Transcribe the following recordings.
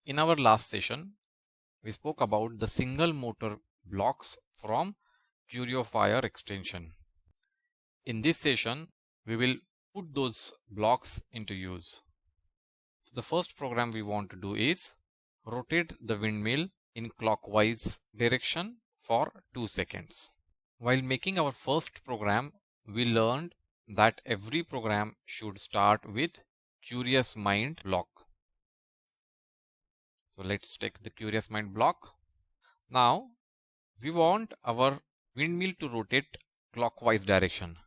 In our last session, we spoke about the single motor blocks from Fire extension. In this session, we will put those blocks into use. So the first program we want to do is rotate the windmill in clockwise direction for 2 seconds. While making our first program, we learned that every program should start with Curious Mind block. So let's take the Curious Mind block. Now we want our windmill to rotate clockwise direction.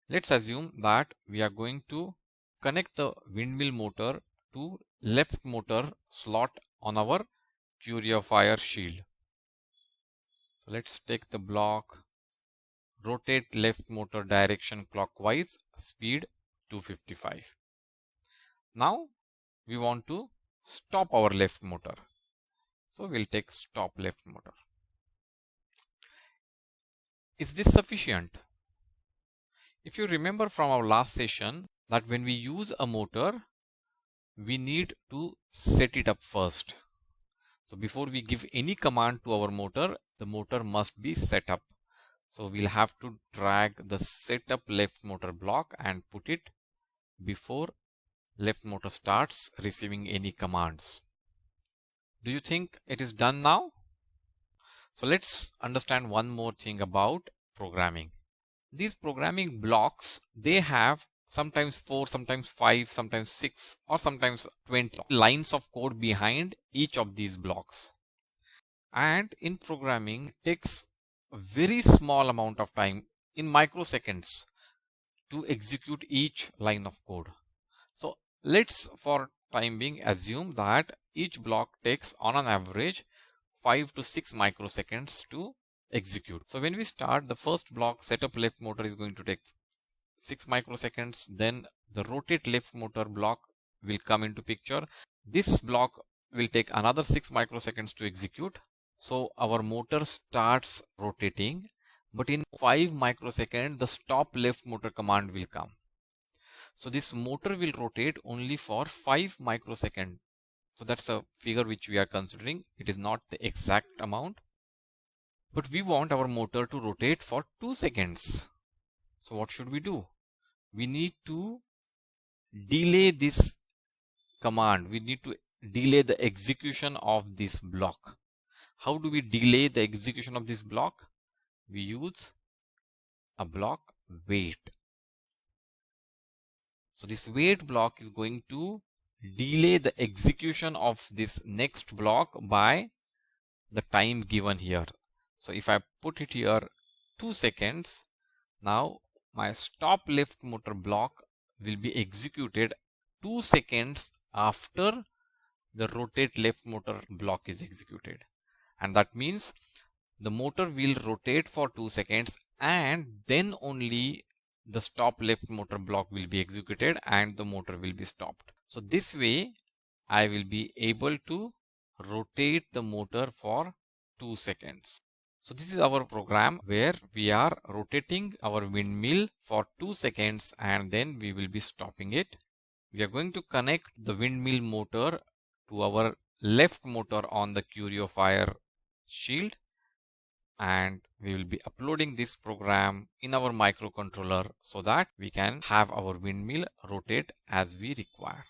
Let's assume that we are going to connect the windmill motor to left motor slot on our Fire shield. So let's take the block, rotate left motor direction clockwise, speed 255. Now we want to stop our left motor. So we'll take stop left motor. Is this sufficient? If you remember from our last session that when we use a motor, we need to set it up first. So before we give any command to our motor, the motor must be set up. So we'll have to drag the setup left motor block and put it before left motor starts receiving any commands. Do you think it is done now? So let's understand one more thing about programming. These programming blocks, they have sometimes 4, sometimes 5, sometimes 6, or sometimes 20 lines of code behind each of these blocks. And in programming, it takes a very small amount of time, in microseconds, to execute each line of code. So let's for time being assume that each block takes on an average 5 to 6 microseconds to execute. So when we start, the first block setup left motor is going to take 6 microseconds. Then the rotate left motor block will come into picture. This block will take another 6 microseconds to execute. So our motor starts rotating, but in 5 microseconds the stop left motor command will come. So this motor will rotate only for 5 microseconds. So that's a figure which we are considering. It is not the exact amount, but we want our motor to rotate for 2 seconds. So what should we do? We need to delay this command. We need to delay the execution of this block. How do we delay the execution of this block? We use a block wait. So this wait block is going to delay the execution of this next block by the time given here. So if I put it here 2 seconds, now my stop left motor block will be executed 2 seconds after the rotate left motor block is executed. And that means the motor will rotate for 2 seconds and then only the stop left motor block will be executed and the motor will be stopped. So this way I will be able to rotate the motor for 2 seconds. So this is our program where we are rotating our windmill for 2 seconds and then we will be stopping it. We are going to connect the windmill motor to our left motor on the Fire shield, and we will be uploading this program in our microcontroller so that we can have our windmill rotate as we require.